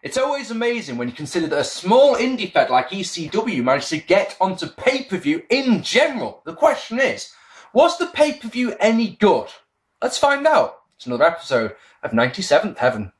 It's always amazing when you consider that a small indie fed like ECW managed to get onto pay-per-view in general. The question is, was the pay-per-view any good? Let's find out. It's another episode of 97th Heaven.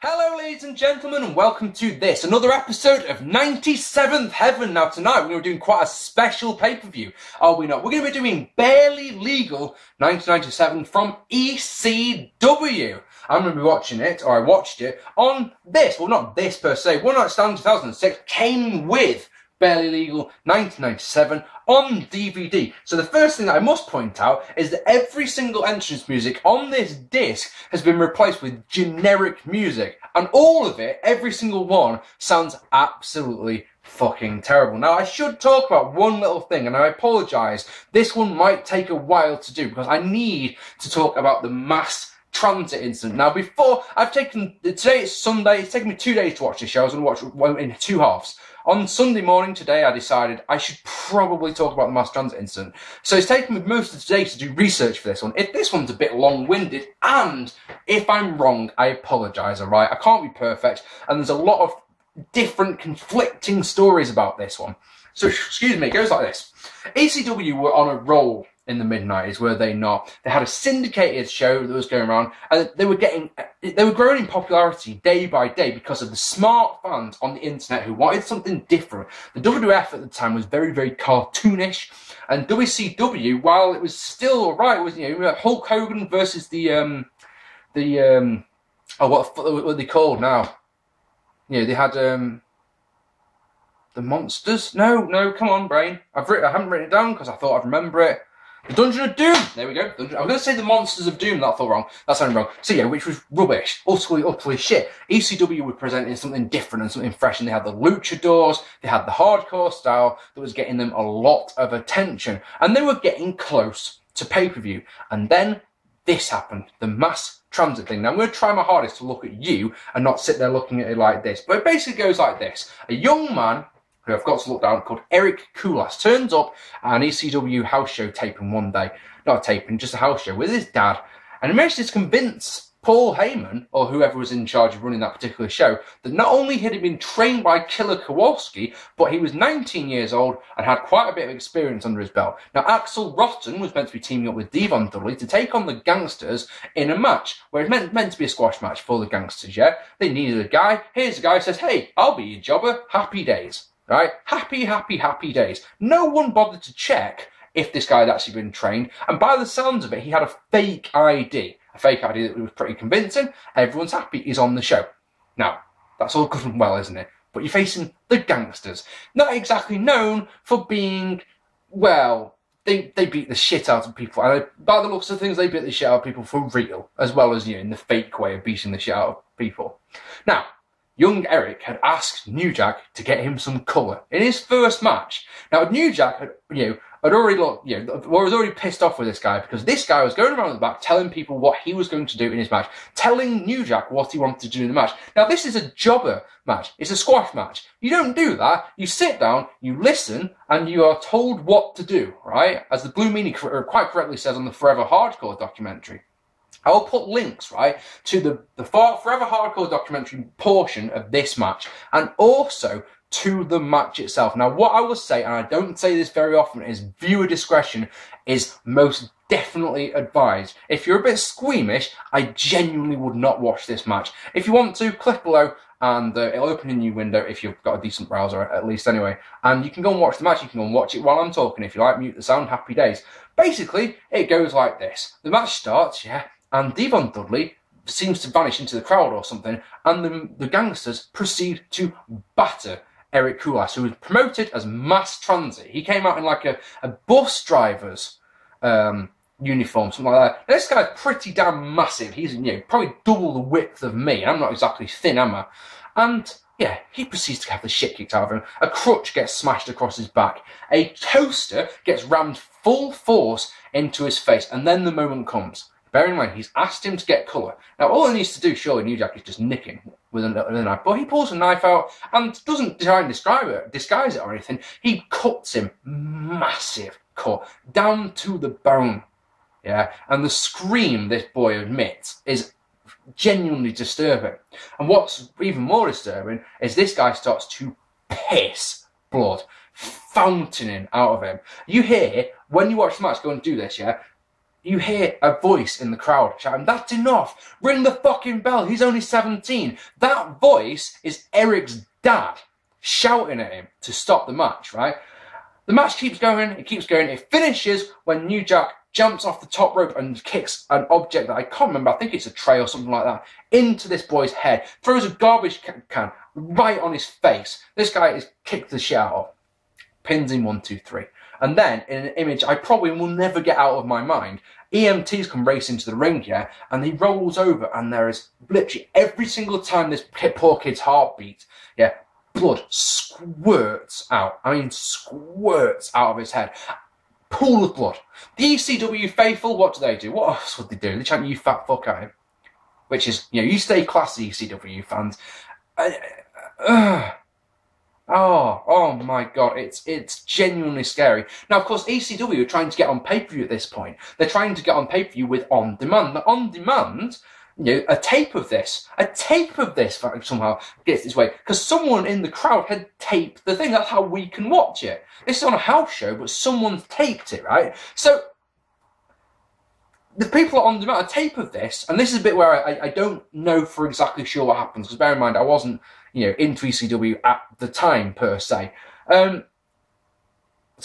Hello ladies and gentlemen, and welcome to this, another episode of 97th Heaven. Now tonight we're going to be doing quite a special pay-per-view, are we not? We're going to be doing Barely Legal 1997 from ECW. I'm going to be watching it, or I watched it, on this, well not this per se, One Night Stand 2006 came with Barely Legal 1997 on DVD. So the first thing that I must point out is that every single entrance music on this disc has been replaced with generic music. And all of it, every single one, sounds absolutely fucking terrible. Now I should talk about one little thing, and I apologise. This one might take a while to do because I need to talk about the mass transit incident. Now before, today it's Sunday, it's taken me 2 days to watch this show. I was going to watch it in two halves. On Sunday morning today, I decided I should probably talk about the mass transit incident. So it's taken me most of the day to do research for this one. If this one's a bit long-winded, and if I'm wrong, I apologise, alright? I can't be perfect, and there's a lot of different conflicting stories about this one. So, excuse me, it goes like this. ECW were on a roll in the mid-90s, were they not? They had a syndicated show that was going around, and they were growing in popularity day by day because of the smart fans on the internet who wanted something different. The WWF at the time was very, very cartoonish, and WCW, while it was still alright, was, you know, Hulk Hogan versus what are they called now? You know, they had the Monsters. No, come on, brain. I haven't written it down because I thought I'd remember it. The Dungeon of Doom! There we go. I was going to say the Monsters of Doom, that felt wrong. That sounded wrong. So yeah, which was rubbish. Utterly shit. ECW were presenting something different and something fresh, and they had the luchadors, they had the hardcore style that was getting them a lot of attention. And they were getting close to pay-per-view. And then this happened. The mass transit thing. Now I'm going to try my hardest to look at you and not sit there looking at it like this. But it basically goes like this. A young man who I've got to look down, called Eric Koulas, turns up at an ECW house show taping one day. Not a taping, just a house show with his dad. And he manages to convince Paul Heyman, or whoever was in charge of running that particular show, that not only had he been trained by Killer Kowalski, but he was 19 years old and had quite a bit of experience under his belt. Now, Axel Rotten was meant to be teaming up with Devon Dudley to take on the Gangsters in a match, where it's meant to be a squash match for the Gangsters, yeah? They needed a guy. Here's a guy who says, hey, I'll be your jobber. Happy days. Right? Happy days. No one bothered to check if this guy had actually been trained, and by the sounds of it, he had a fake ID. A fake ID that was pretty convincing. Everyone's happy he's on the show. Now, that's all good and well, isn't it? But you're facing the Gangsters. Not exactly known for being, well, they beat the shit out of people. And by the looks of things, they beat the shit out of people for real, as well as, you know, in the fake way of beating the shit out of people. Now, young Eric had asked New Jack to get him some colour in his first match. Now, New Jack had, was already pissed off with this guy because this guy was going around the back telling people what he was going to do in his match, telling New Jack what he wanted to do in the match. Now, this is a jobber match. It's a squash match. You don't do that. You sit down, you listen, and you are told what to do, right? As the Blue Meanie quite correctly says on the Forever Hardcore documentary. I will put links, right, to the Forever Hardcore documentary portion of this match, and also to the match itself. Now, what I will say, and I don't say this very often, is viewer discretion is most definitely advised. If you're a bit squeamish, I genuinely would not watch this match. If you want to, click below, and it'll open a new window if you've got a decent browser, at least anyway. And you can go and watch the match, you can go and watch it while I'm talking. If you like, mute the sound, happy days. Basically, it goes like this. The match starts, yeah, and Devon Dudley seems to vanish into the crowd or something, and the Gangsters proceed to batter Eric Koulas, who was promoted as Mass Transit. He came out in like a bus driver's uniform, something like that. Now, this guy's pretty damn massive. He's, you know, probably double the width of me. I'm not exactly thin, am I? And yeah, he proceeds to have the shit kicked out of him. A crutch gets smashed across his back. A toaster gets rammed full force into his face, and then the moment comes. Bear in mind, he's asked him to get colour. Now, all he needs to do, surely, New Jack is just nick him with a knife. But he pulls a knife out and doesn't try and disguise it or anything. He cuts him, massive cut, down to the bone. Yeah, and the scream this boy emits is genuinely disturbing. And what's even more disturbing is this guy starts to piss blood, fountaining out of him. You hear, when you watch the match, go and do this, yeah? You hear a voice in the crowd shouting, "That's enough! Ring the fucking bell! He's only 17! That voice is Eric's dad shouting at him to stop the match, right? The match keeps going, it finishes when New Jack jumps off the top rope and kicks an object that I can't remember, I think it's a tray or something like that, into this boy's head, throws a garbage can right on his face. This guy is kicked the shit out of, pins him 1, 2, 3. And then, in an image I probably will never get out of my mind, EMTs come racing to the ring, yeah, and he rolls over, and there is literally every single time this poor kid's heart beats, yeah, blood squirts out. I mean, squirts out of his head. Pool of blood. The ECW faithful, what do? What else would they do? They chant, "You fat fuck" at him. Which is, you know, you stay classy, ECW fans. Oh my god, it's genuinely scary. Now, of course, ECW are trying to get on pay-per-view at this point. They're trying to get on pay-per-view with On Demand. The On Demand, you know, a tape of this somehow gets this way, because someone in the crowd had taped the thing. That's how we can watch it. This is on a house show, but someone's taped it, right? So, the people at On Demand, a tape of this, and this is a bit where I don't know for exactly sure what happens, because bear in mind, I wasn't, you know, into ECW at the time, per se. So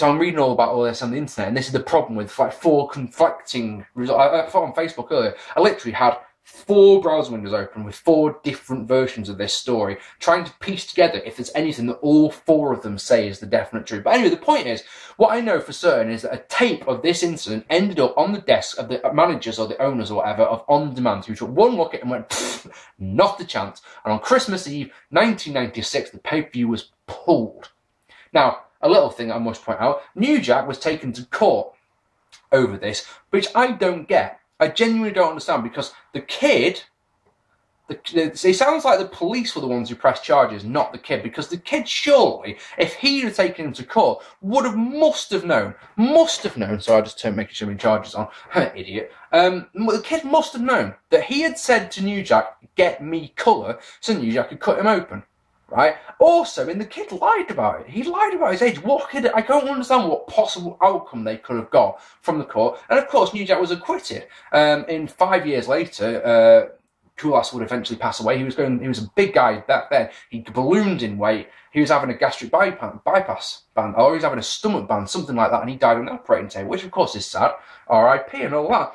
I'm reading all about all this on the internet, and this is the problem with, like, 4 conflicting results. I thought on Facebook earlier, I literally had 4 browser windows open with 4 different versions of this story, trying to piece together if there's anything that all 4 of them say is the definite truth. But anyway, the point is, what I know for certain is that a tape of this incident ended up on the desk of the managers or the owners or whatever of On Demand, who took one look at it and went, not a chance. And on Christmas Eve, 1996, the pay-per-view was pulled. Now, a little thing I must point out, New Jack was taken to court over this, which I don't get. I genuinely don't understand, because the kid, it sounds like the police were the ones who pressed charges, not the kid, because the kid surely, if he had taken him to court, must have known, so I'll just making sure my charges on, idiot, the kid must have known that he had said to New Jack, "Get me colour," so New Jack could cut him open. Right? Also, I mean, the kid lied about it. He lied about his age. I don't understand what possible outcome they could have got from the court. And of course, New Jack was acquitted. In 5 years later, Kulas would eventually pass away. He was a big guy back then. He ballooned in weight. He was having a gastric bypass ban, or he was having a stomach ban, something like that, and he died on the operating table, which of course is sad. R.I.P. and all that.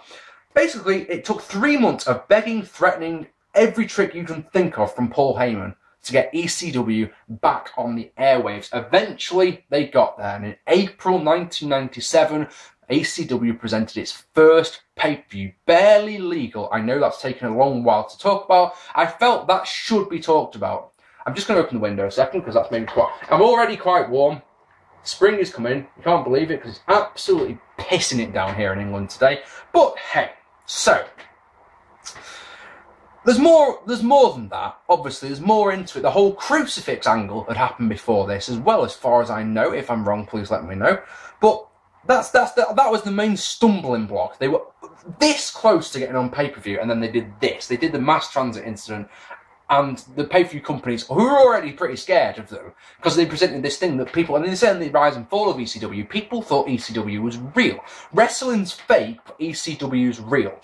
Basically, it took 3 months of begging, threatening, every trick you can think of from Paul Heyman to get ECW back on the airwaves. Eventually, they got there, and in April 1997, ECW presented its first pay-per-view, barely legal. I know that's taken a long while to talk about. I felt that should be talked about. I'm just going to open the window a second, because that's maybe quite... I'm already quite warm. Spring is coming. You can't believe it, because it's absolutely pissing it down here in England today. But hey, so... There's more than that. Obviously, there's more into it. The whole crucifix angle had happened before this, as well, as far as I know. If I'm wrong, please let me know. But that was the main stumbling block. They were this close to getting on pay-per-view, and then they did this. They did the mass transit incident, and the pay-per-view companies, who were already pretty scared of them, because they presented this thing that people, and they said in the rise and fall of ECW, people thought ECW was real. Wrestling's fake, but ECW's real.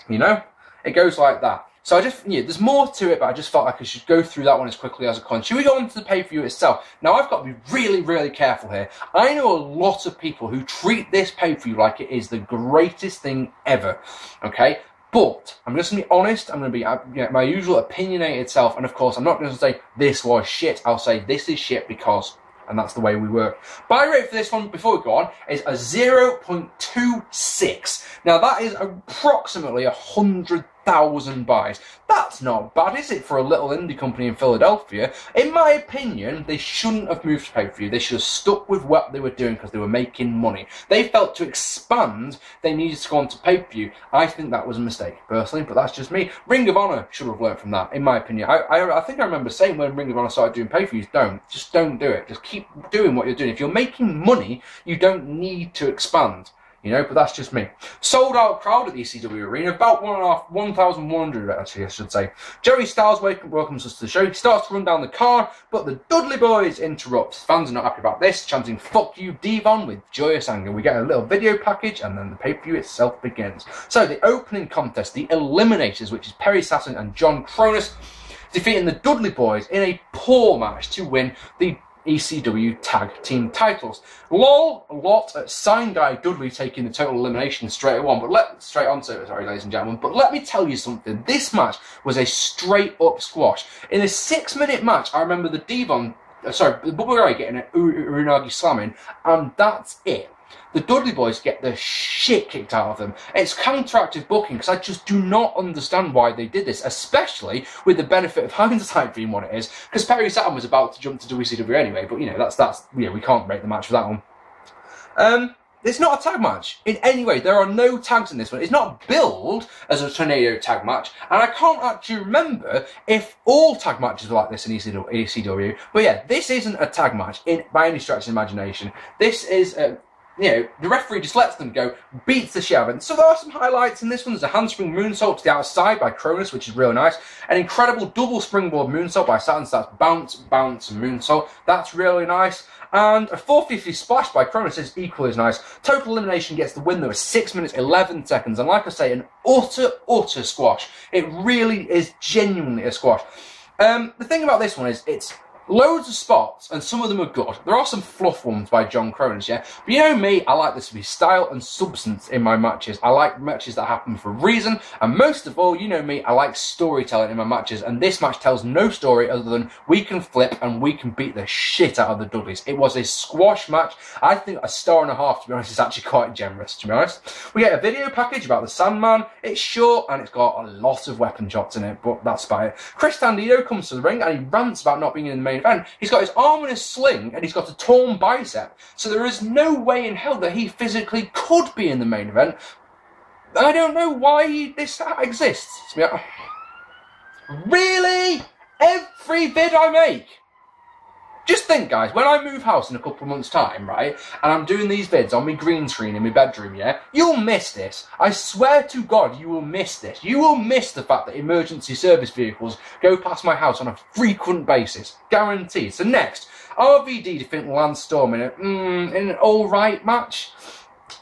You know? It goes like that. So there's more to it, but I just felt like I should go through that one as quickly as I can. Should we go on to the pay-per-view itself? Now, I've got to be really, really careful here. I know a lot of people who treat this pay-per-view like it is the greatest thing ever, okay? But I'm just going to be honest. I'm going to be my usual opinionated self, and of course, I'm not going to say this was shit. I'll say this is shit because... and that's the way we work. Buy rate for this one, before we go on, is a 0.26. Now, that is approximately 100,000 1,000 buys. That's not bad, is it, for a little indie company in Philadelphia? In my opinion, they shouldn't have moved to pay-per-view. They should have stuck with what they were doing because they were making money. They felt to expand, they needed to go on to pay-per-view. I think that was a mistake, personally, but that's just me. Ring of Honor should have learned from that, in my opinion. I think I remember saying when Ring of Honor started doing pay-per-views, just don't do it. Just keep doing what you're doing. If you're making money, you don't need to expand. You know, but that's just me. Sold out crowd at the ECW arena, about 1,100 actually, I should say. Jerry Styles welcomes us to the show. He starts to run down the car, but the Dudley Boyz interrupt. Fans are not happy about this, chanting "Fuck you, Devon" with joyous anger. We get a little video package, and then the pay-per-view itself begins. So the opening contest, the Eliminators, which is Perry Saturn and John Cronus, defeating the Dudley Boyz in a poor match to win the ECW tag team titles. Lol, a lot at Sign Guy Dudley taking the total elimination straight on, but ladies and gentlemen, but let me tell you something. This match was a straight up squash. In a 6-minute match, I remember the Bubba Ray getting an Uranagi slamming, and that's it. The Dudley Boyz get the shit kicked out of them. It's counteractive booking because I just do not understand why they did this, especially with the benefit of hindsight being what it is. Because Perry Saturn was about to jump to WCW anyway, but you know that's we can't rate the match for that one. It's not a tag match in any way. There are no tags in this one. It's not billed as a tornado tag match, and I can't actually remember if all tag matches were like this in ECW. But yeah, this isn't a tag match by any stretch of imagination. This is you know, the referee just lets them go, beats the shit out of it. So there are some highlights in this one. There's a handspring moonsault to the outside by Cronus, which is real nice. An incredible double springboard moonsault by Saturn. So that's bounce, bounce, and moonsault. That's really nice. And a 450 splash by Cronus is equally as nice. Total elimination gets the win, though, at 6 minutes, 11 seconds. And like I say, an utter squash. It really is genuinely a squash. The thing about this one is, it's loads of spots, and some of them are good. There are some fluff ones by John Cronus, yeah? But you know me, I like this to be style and substance in my matches. I like matches that happen for a reason, and most of all, you know me, I like storytelling in my matches, and this match tells no story other than we can flip and we can beat the shit out of the Dudleys. It was a squash match. I think a 1.5 stars, to be honest, is actually quite generous, to be honest. We get a video package about the Sandman. It's short, and it's got a lot of weapon shots in it, but that's about it. Chris Candido comes to the ring, and he rants about not being in the main event. He's got his arm in a sling and he's got a torn bicep, so there is no way in hell that he physically could be in the main event. I don't know why this exists. Really? Every vid I make? Just think, guys, when I move house in a couple of months' time, right, and I'm doing these vids on my green screen in my bedroom, yeah, you'll miss this. I swear to God, you will miss this. You will miss the fact that emergency service vehicles go past my house on a frequent basis. Guaranteed. So next, RVD defeating Lance Storm in an alright match.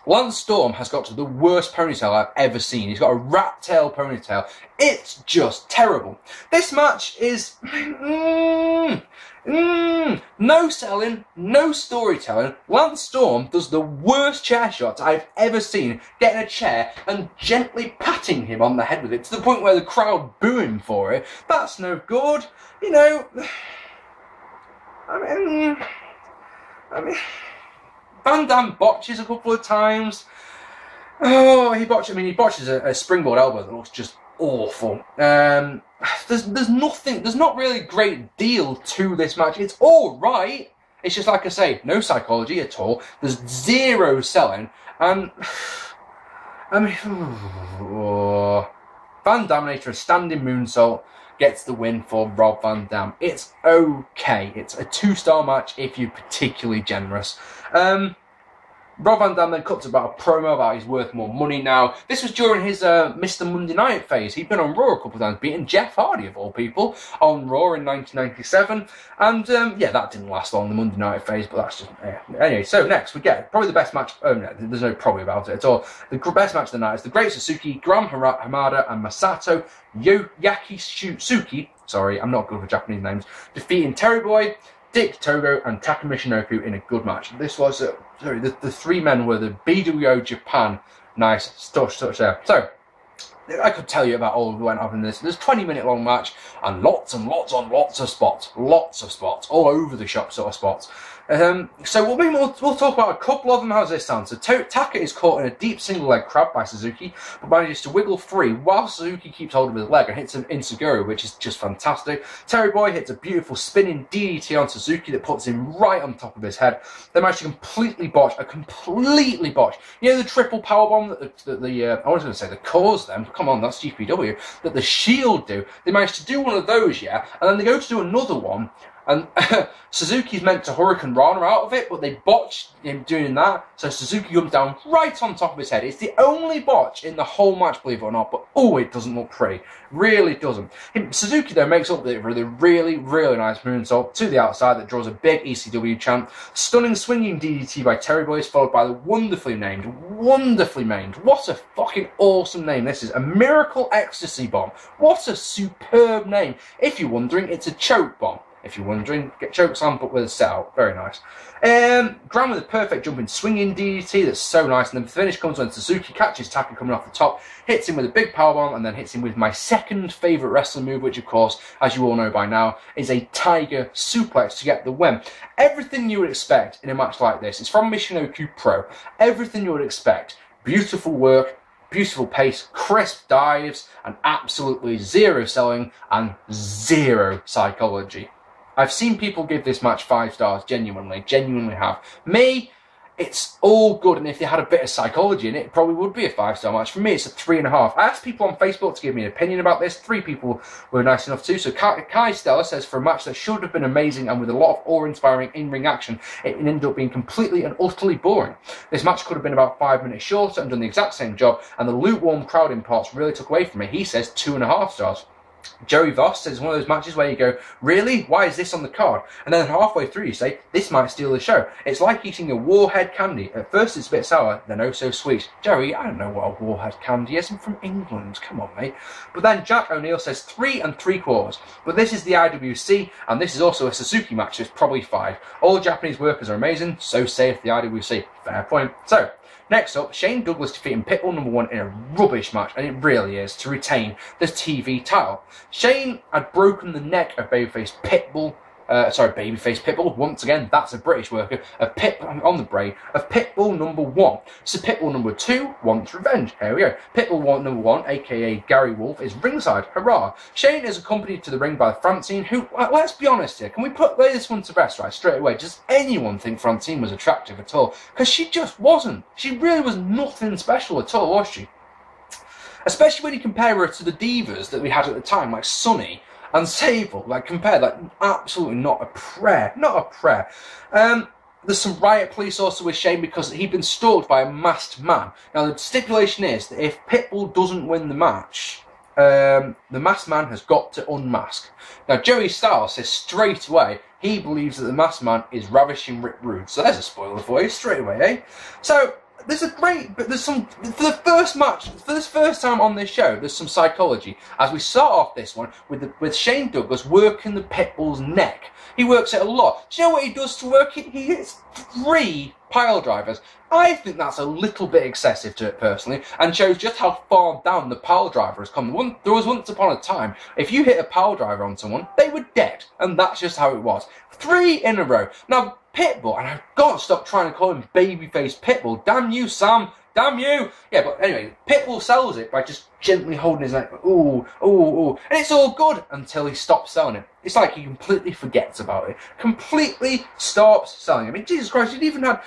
Lance Storm has got the worst ponytail I've ever seen. He's got a rat tail ponytail. It's just terrible. This match is... no selling, no storytelling. Lance Storm does the worst chair shots I've ever seen, getting a chair and gently patting him on the head with it, to the point where the crowd boo him for it. That's no good. You know... I mean... Van Dam botches a couple of times. Oh, he botches a springboard elbow that looks just awful. There's not really a great deal to this match. It's all right. It's just, like I say, no psychology at all. There's zero selling, and I mean, Van Daminator, a standing moonsault, gets the win for Rob Van Dam. It's okay. It's a 2-star match if you're particularly generous. Rob Van Dam then cuts about a promo about he's worth more money now. This was during his Mr. Monday Night phase. He'd been on Raw a couple of times, beating Jeff Hardy, of all people, on Raw in 1997. And, yeah, that didn't last long, the Monday Night phase, but that's just... Yeah. Anyway, so next we get probably the best match... Oh, no, there's no probably about it at all. The best match of the night is the Great Suzuki, Gran, Hamada, and Masato Yakushiji, sorry, I'm not good with Japanese names, defeating Terry Boy, Dick, Togo, and Taka Michinoku in a good match. This was, the 3 men were the BWO Japan. Nice stuff there. So, I could tell you about all who went up in this. There's a 20-minute long match and lots of spots. Lots of spots. All over the shop sort of spots. So we'll talk about a couple of them. How's this sound? So Taka is caught in a deep single leg crab by Suzuki, but manages to wiggle free while Suzuki keeps hold of his leg and hits an insecurity, which is just fantastic. Terry Boy hits a beautiful spinning DDT on Suzuki that puts him right on top of his head. They manage to completely botch. You know the triple powerbomb that I was going to say the cause them. Come on, that's GPW. That the Shield do. They managed to do one of those, yeah, and then they go to do another one. And Suzuki's meant to Hurricane Rana out of it, but they botched him doing that, so Suzuki comes down right on top of his head. It's the only botch in the whole match, believe it or not, but oh, it doesn't look pretty. Really doesn't. Suzuki, though, makes up with a really, really nice moonsault to the outside that draws a big ECW chant. Stunning swinging DDT by Terry Boyz, followed by the wonderfully named, what a fucking awesome name this is, a Miracle Ecstasy Bomb. What a superb name. If you're wondering, it's a choke bomb. If you're wondering, get chokeslam but with a set out. Very nice. Gran with a perfect jumping swinging DDT that's so nice. And then the finish comes when Suzuki catches Taka coming off the top, hits him with a big powerbomb, and then hits him with my second favourite wrestling move, which of course, as you all know by now, is a Tiger Suplex to get the win. Everything you would expect in a match like this. It's from Michinoku Pro. Everything you would expect. Beautiful work. Beautiful pace, crisp dives, and absolutely zero selling and zero psychology. I've seen people give this match 5 stars, genuinely have. Me, it's all good, and if they had a bit of psychology in it, it probably would be a 5-star match. For me, it's a 3.5. I asked people on Facebook to give me an opinion about this. 3 people were nice enough to. So Kai Stella says, for a match that should have been amazing and with a lot of awe-inspiring in-ring action, it ended up being completely and utterly boring. This match could have been about 5 minutes shorter and done the exact same job, and the lukewarm crowd in parts really took away from it. He says 2.5 stars. Joey Voss says it's one of those matches where you go, really? Why is this on the card? And then halfway through you say, this might steal the show. It's like eating a warhead candy. At first it's a bit sour, then oh so sweet. Joey, I don't know what a warhead candy is. I'm from England. Come on, mate. But then Jack O'Neill says 3 3/4. But this is the IWC, and this is also a Suzuki match, so it's probably 5. All Japanese workers are amazing, so safe the IWC. Fair point. So, next up, Shane Douglas defeating Pitbull #1 in a rubbish match, and it really is, to retain the TV title. Shane had broken the neck of babyface Pitbull, once again, that's a British worker, of Pitbull #1. So Pitbull #2 wants revenge. Here we go. Pitbull #1, aka Gary Wolf, is ringside. Hurrah! Shane is accompanied to the ring by Francine, who, let's be honest here, can we lay this one to rest right straight away? Does anyone think Francine was attractive at all? Because she just wasn't. She really was nothing special at all, was she? Especially when you compare her to the divas that we had at the time, like Sunny and Sable, absolutely not a prayer. There's some riot police also with Shane because he'd been stalked by a masked man. Now the stipulation is that if Pitbull doesn't win the match, the masked man has got to unmask. Now Joey Styles says straight away he believes that the masked man is ravishing Rick Rude. So there's a spoiler for you straight away, eh? So there's some, for the first match, for this first time on this show, there's some psychology. As we start off this one with Shane Douglas working the Pitbull's neck. He works it a lot. Do you know what he does to work it? He hits 3 pile drivers. I think that's a little bit excessive to it personally, and shows just how far down the pile driver has come. There was once upon a time, if you hit a pile driver on someone, they were dead, and that's just how it was. 3 in a row. Now, Pitbull, and I've got to stop trying to call him babyface Pitbull. Damn you, Sam. Damn you. Yeah, but anyway, Pitbull sells it by just gently holding his neck. Ooh, ooh, ooh. And it's all good until he stops selling it. It's like he completely forgets about it. Completely stops selling it. I mean, Jesus Christ, they did a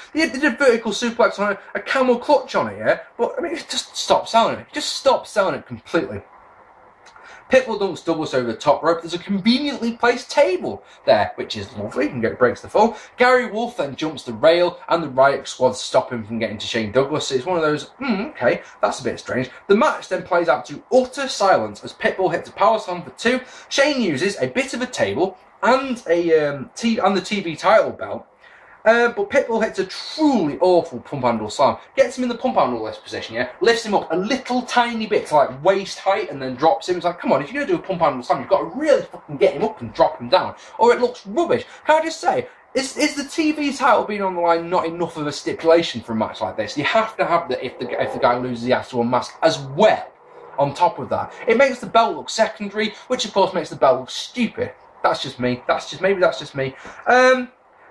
vertical suplex on a camel clutch on it, yeah? But, I mean, it just stopped selling it. Just stopped selling it completely. Pitbull dunks Douglas over the top rope. There's a conveniently placed table there, which is lovely, and breaks the fall. Gary Wolf then jumps the rail, and the Riot Squad stop him from getting to Shane Douglas. It's one of those, okay, that's a bit strange. The match then plays out to utter silence as Pitbull hits a power slam for 2. Shane uses a bit of a table and the TV title belt. But Pitbull hits a truly awful pump handle slam. Gets him in the pump handle list position, yeah? Lifts him up a little tiny bit to like waist height and then drops him. It's like, come on, if you're going to do a pump handle slam, you've got to really fucking get him up and drop him down. Or it looks rubbish. Can I just say, is the TV title being on the line not enough of a stipulation for a match like this? You have to have that if the guy loses, he has to unmask as well on top of that. It makes the belt look secondary, which of course makes the belt look stupid. That's just me. Maybe that's just me.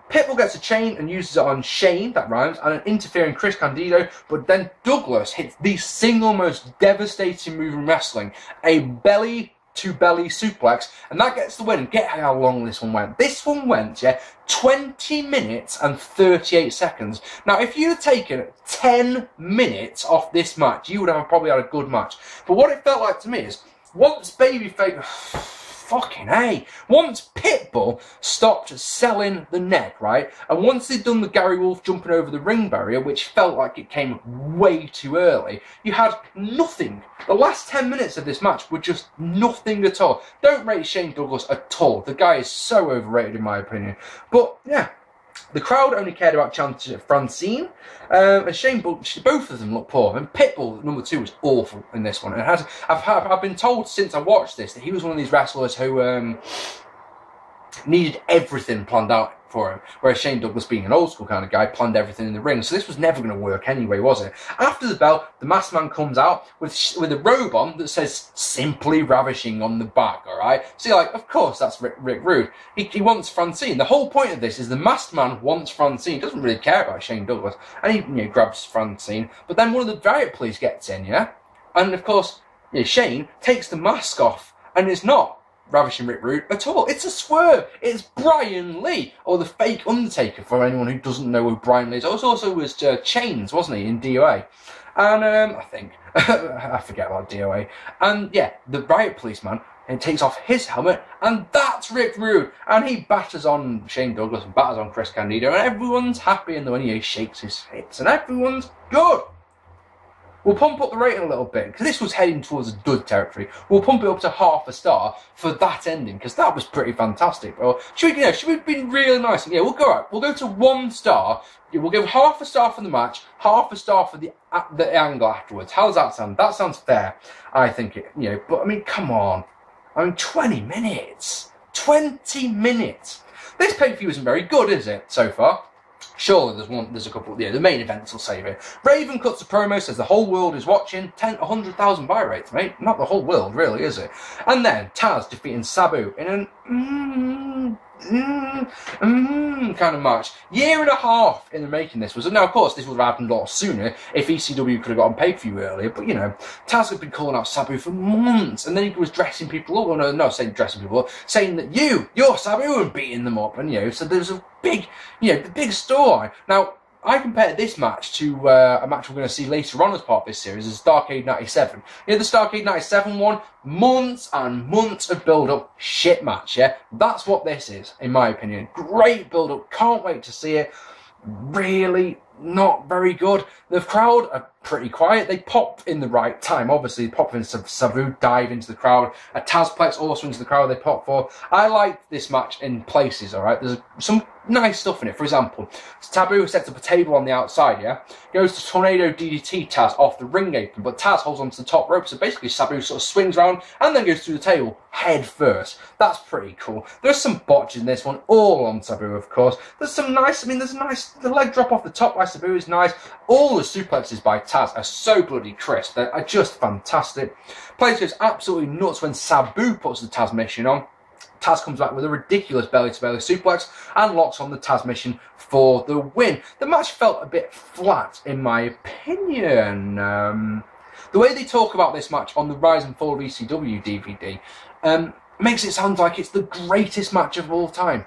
Pitbull gets a chain and uses it on Shane, that rhymes, and an interfering Chris Candido, but then Douglas hits the single most devastating move in wrestling, a belly-to-belly suplex, and that gets the win. Get how long this one went. This one went, yeah, 20 minutes and 38 seconds. Now, if you'd have taken 10 minutes off this match, you would have probably had a good match. But what it felt like to me is, once babyface... Fucking hey! Once Pitbull stopped selling the neck, right, and once they'd done the Gary Wolf jumping over the ring barrier, which felt like it came way too early, you had nothing. The last 10 minutes of this match were just nothing at all. Don't rate Shane Douglas at all. The guy is so overrated in my opinion. But yeah. The crowd only cared about chanting Francine, and Shane, both of them looked poor. And Pitbull, number 2, was awful in this one. And I've been told since I watched this that he was one of these wrestlers who needed everything planned out for him, whereas Shane Douglas, being an old school kind of guy, planned everything in the ring. So this was never going to work anyway, was it? After the bell, the masked man comes out with a robe on that says "Simply Ravishing" on the back, alright? So you're like, of course that's Rick Rude. He wants Francine. The whole point of this is the masked man wants Francine. He doesn't really care about Shane Douglas. And he grabs Francine. But then one of the riot police gets in, yeah? And of course, Shane takes the mask off, and it's not Ravishing Rick Rude at all. It's a swerve. It's Brian Lee, or the fake Undertaker, for anyone who doesn't know who Brian Lee is. It also was Chains, wasn't he, in DOA? And I think I forget about DOA. And yeah, the riot policeman, and takes off his helmet, and that's Rick Rude. And he batters on Shane Douglas and batters on Chris Candido, and everyone's happy. And then he shakes his hips, and everyone's good. We'll pump up the rating a little bit, because this was heading towards a dud territory. We'll pump it up to half a star for that ending, because that was pretty fantastic. Or should we be really nice? Yeah, we'll go to 1 star. Yeah, we'll give half a star for the match, half a star for the angle afterwards. How does that sound? That sounds fair, I think. But I mean, come on. 20 minutes. 20 minutes. This pay-per-view isn't very good, is it, so far? Surely there's a couple, the main events will save it. Raven cuts a promo, says the whole world is watching. 100,000 buy rates, mate. Not the whole world, really, is it? And then Taz defeating Sabu in an kind of match. 1.5 years in the making this was. Now, of course, this would have happened a lot sooner if ECW could have got on pay-per-view earlier. But, Taz had been calling out Sabu for months. And then he was dressing people up. Well, no, saying dressing people up. Saying that you're Sabu, and beating them up. And, so there's a big, the big story. Now, I compared this match to a match we're going to see later on as part of this series, is Starrcade 97. The Starrcade 97 one, months and months of build-up, shit match, yeah? That's what this is, in my opinion. Great build-up, can't wait to see it. Really not very good. The crowd are pretty quiet. They pop in the right time. Obviously, pop in Sabu, dive into the crowd. A Tazplex also into the crowd they pop for. I like this match in places, alright? There's some nice stuff in it. For example, Sabu sets up a table on the outside, yeah? Goes to Tornado DDT Taz off the ring apron, but Taz holds onto the top rope, so basically Sabu sort of swings around and then goes through the table head first. That's pretty cool. There's some botches in this one, all on Sabu, of course. There's some nice, the leg drop off the top by Sabu is nice. All the suplexes by Taz are so bloody crisp. They are just fantastic. Place goes absolutely nuts when Sabu puts the Taz mission on. Taz comes back with a ridiculous belly-to-belly suplex and locks on the Taz mission for the win. The match felt a bit flat, in my opinion. The way they talk about this match on the Rise and Fall of ECW DVD makes it sound like it's the greatest match of all time.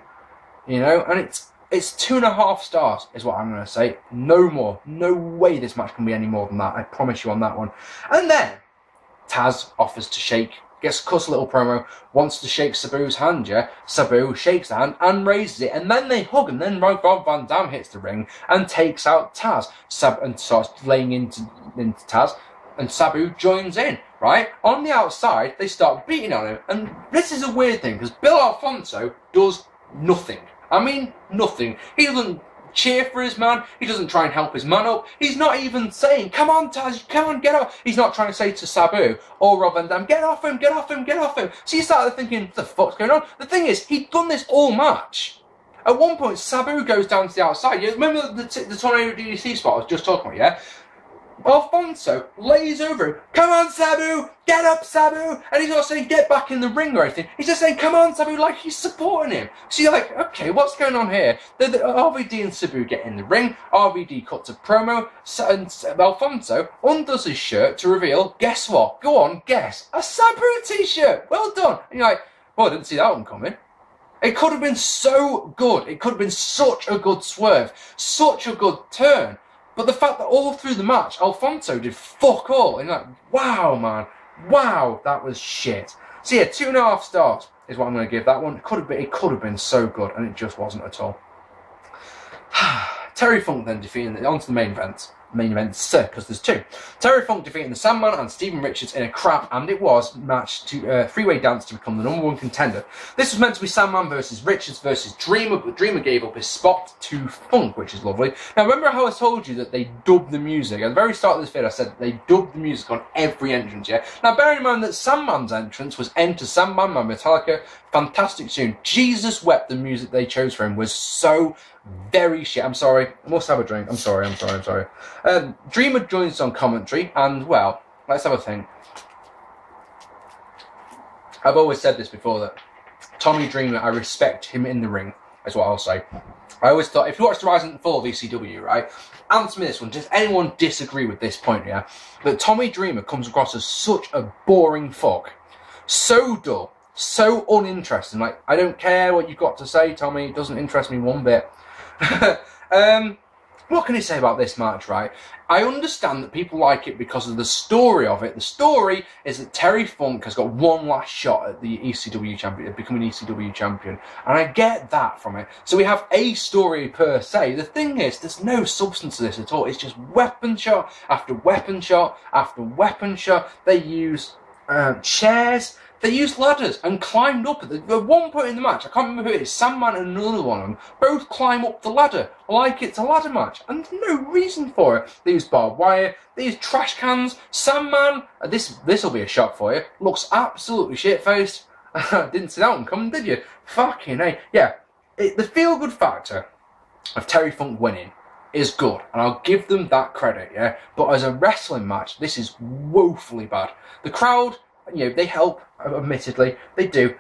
And it's 2.5 stars is what I'm going to say. No more. No way this match can be any more than that. I promise you on that one. And then Taz offers to shake, gets a cuss little promo, wants to shake Sabu's hand, yeah? Sabu shakes the hand and raises it, and then they hug, and then Rob Van Dam hits the ring and takes out Taz. And starts laying into Taz, and Sabu joins in, right? On the outside, they start beating on him, and this is a weird thing, because Bill Alfonso does nothing. Nothing. He doesn't cheer for his man. He doesn't try and help his man up. He's not even saying, come on, Taz, come on, get up. He's not trying to say to Sabu or Rob Van Dam, get off him, get off him, get off him. So you started thinking, what the fuck's going on? The thing is, he'd done this all match. At one point, Sabu goes down to the outside. You remember the Tornado DDT spot I was just talking about, yeah? Alfonso lays over him. Come on, Sabu! Get up, Sabu! And he's not saying get back in the ring or anything. He's just saying, come on, Sabu, like he's supporting him. So you're like, okay, what's going on here? The RVD and Sabu get in the ring. RVD cuts a promo. And Alfonso undoes his shirt to reveal, guess what? Go on, guess. A Sabu t-shirt. Well done. And you're like, well, I didn't see that one coming. It could have been so good. It could have been such a good swerve. Such a good turn. But the fact that all through the match, Alfonso did fuck all. And you're like, wow, man. Wow, that was shit. So yeah, 2.5 stars is what I'm going to give that one. It could have been so good, and it just wasn't at all. Terry Funk then defeating, onto the main event. Because there's two. Terry Funk defeating the Sandman and Steven Richards in a crap, and it was, match to three-way dance to become the #1 contender. This was meant to be Sandman versus Richards versus Dreamer, but Dreamer gave up his spot to Funk, which is lovely. Now, remember how I told you that they dubbed the music? At the very start of this video, I said that they dubbed the music on every entrance, yeah? Now, bear in mind that Sandman's entrance was Enter Sandman by Metallica. Fantastic tune. Jesus wept, the music they chose for him was so very shit. I'm sorry. I must have a drink. I'm sorry. Dreamer joins on commentary, and, well, let's have a think. I've always said this before, that Tommy Dreamer, I respect him in the ring, is what I'll say. I always thought, if you watch the Rise and Fall of ECW, right, answer me this one. Does anyone disagree with this point, yeah? That Tommy Dreamer comes across as such a boring fuck. So dull. So uninteresting. Like, I don't care what you've got to say, Tommy. It doesn't interest me one bit. What can I say about this match, right? I understand that people like it because of the story of it. The story is that Terry Funk has got one last shot at the ECW champion, becoming ECW champion. And I get that from it. So we have a story per se. The thing is, there's no substance to this at all. It's just weapon shot after weapon shot after weapon shot. They use chairs. They used ladders and climbed up. At one point in the match, I can't remember who it is, Sandman and another one of them, both climb up the ladder like it's a ladder match. And there's no reason for it. They use barbed wire, they use trash cans. Sandman, this'll be a shock for you, looks absolutely shit-faced. Didn't see that one coming, did you? Fucking A. Yeah, the feel-good factor of Terry Funk winning is good, and I'll give them that credit, yeah? But as a wrestling match, this is woefully bad. The crowd, you know, they help, admittedly, they do.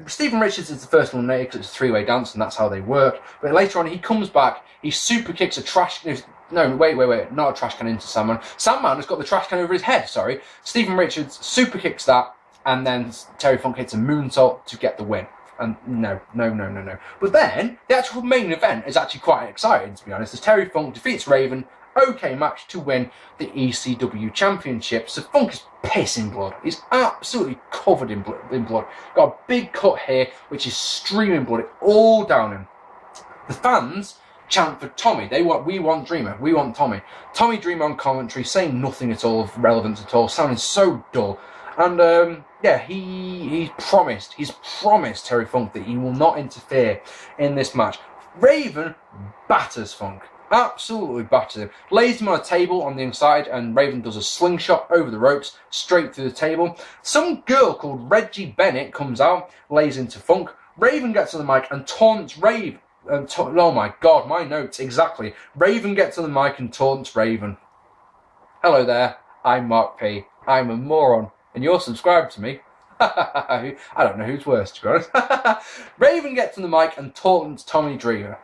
Steven Richards is the first one because it's a three-way dance and that's how they work. But later on, he comes back, he super kicks a trash... No, wait, not a trash can into Sandman. Sandman has got the trash can over his head, sorry. Steven Richards super kicks that, and then Terry Funk hits a moonsault to get the win. And no. But then, the actual main event is actually quite exciting, to be honest, as Terry Funk defeats Raven. Okay match to win the ECW Championship. So Funk is pissing blood. He's absolutely covered in blood. Got a big cut here, which is streaming blood all down him. The fans chant for Tommy. We want Dreamer. We want Tommy. Tommy Dreamer on commentary, saying nothing at all of relevance at all, sounding so dull. And yeah, he's promised Terry Funk that he will not interfere in this match. Raven batters Funk. Absolutely batters him. Lays him on a table on the inside, and Raven does a slingshot over the ropes, straight through the table. Some girl called Reggie Bennett comes out, lays into Funk. Raven gets on the mic and taunts Raven. Oh my god, my notes, exactly. Raven gets on the mic and taunts Raven. Hello there, I'm Mark P. I'm a moron, and you're subscribed to me. I don't know who's worse, to be honest. Raven gets on the mic and taunts Tommy Dreamer.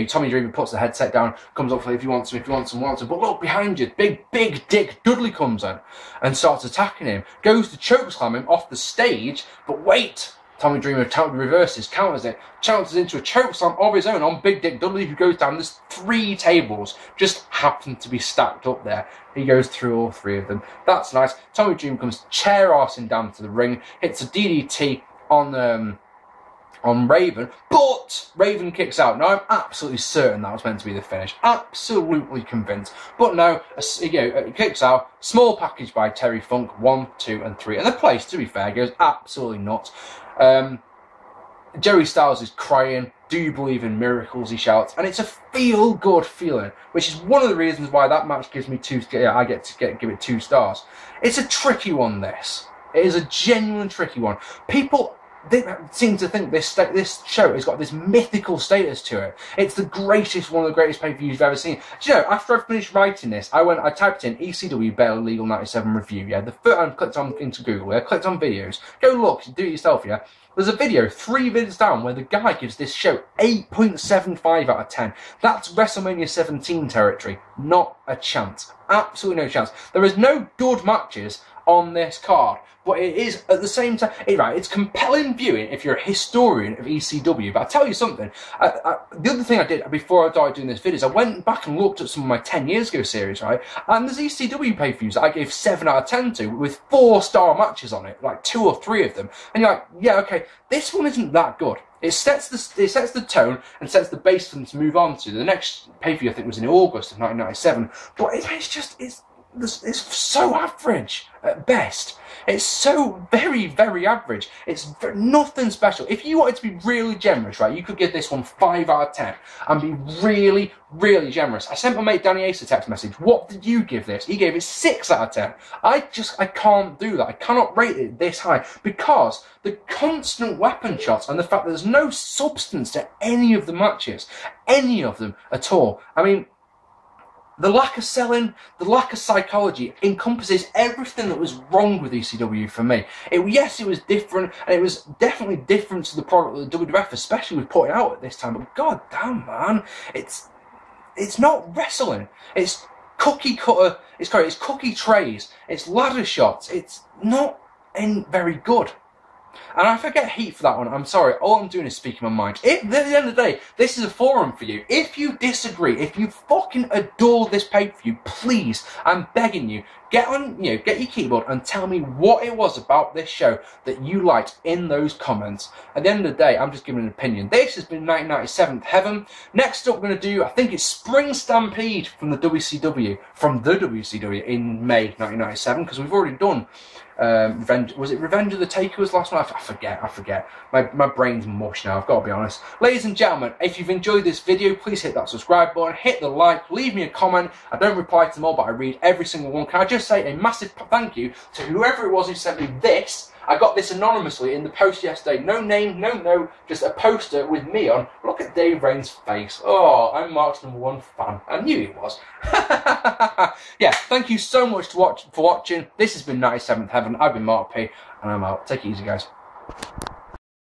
Tommy Dreamer puts the headset down, comes up for if you want some. But look behind you, big dick Dudley comes in and starts attacking him. Goes to chokeslam him off the stage, but wait! Tommy Dreamer reverses, counters it, chances into a chokeslam of his own on Big Dick Dudley, who goes down. There's 3 tables, just happen to be stacked up there. He goes through all 3 of them. That's nice. Tommy Dreamer comes chair arsing down to the ring, hits a DDT on Raven, but Raven kicks out. Now, I'm absolutely certain that was meant to be the finish. Absolutely convinced. But no, it kicks out. Small package by Terry Funk, 1, 2, and 3. And the place, to be fair, goes absolutely nuts. Jerry Styles is crying. Do you believe in miracles? He shouts, and it's a feel-good feeling, which is one of the reasons why that match gives me 2. I give it 2 stars. It's a tricky one. This it is a genuine tricky one. People they seem to think this show has got this mythical status to it. It's the greatest, one of the greatest pay-per-views you've ever seen. Do you know, after I finished writing this, I typed in ECW Better Legal 97 review, yeah? The first I clicked on into Google, I clicked on videos. Go look, do it yourself, yeah? There's a video 3 videos down where the guy gives this show 8.75 out of 10. That's WrestleMania 17 territory. Not a chance. Absolutely no chance. There is no good matches on this card, but it is at the same time, it's compelling viewing if you're a historian of ECW. But I'll tell you something, the other thing I did before I started doing this video is I went back and looked at some of my 10 years ago series, right? And there's ECW pay-per-views that I gave 7 out of 10 to, with 4-star matches on it, like 2 or 3 of them. And you're like, yeah, okay, this one isn't that good. It sets the tone and sets the base for them to move on to. The next pay-per-view, I think, was in August of 1997. But it's so average at best. It's so very, very average. It's nothing special. If you wanted to be really generous, right, you could give this one 5 out of 10 and be really, really generous. I sent my mate Danny Ace a text message. What did you give this? He gave it 6 out of 10. I can't do that. I cannot rate it this high because the constant weapon shots and the fact that there's no substance to any of the matches, any of them at all. I mean, the lack of selling, the lack of psychology encompasses everything that was wrong with ECW for me. Yes, it was different, and it was definitely different to the product that the WWF especially was putting out at this time, but god damn, man, it's not wrestling. It's cookie cutter, it's cookie trays, it's ladder shots, it's not very good. And I forget heat for that one, I'm sorry, all I'm doing is speaking my mind. At the end of the day, this is a forum for you. If you disagree, if you fucking adore this pay-per-view, please, I'm begging you, get your keyboard and tell me what it was about this show that you liked in those comments. At the end of the day, I'm just giving an opinion. This has been 1997 Heaven. Next up, we're going to do, I think it's Spring Stampede from the WCW, in May 1997, because we've already done was it Revenge of the Taker was last one? I forget. My brain's mush now, I've got to be honest. Ladies and gentlemen, if you've enjoyed this video, please hit that subscribe button, hit the like, leave me a comment. I don't reply to them all, but I read every single one. Can I just say a massive thank you to whoever it was who sent me this. I got this anonymously in the post yesterday. No name, no note, just a poster with me on. Look at Dave Rain's face. Oh, I'm Mark's #1 fan. I knew he was. Yeah, thank you so much for watching. This has been 97th Heaven. I've been Mark P, and I'm out. Take it easy, guys.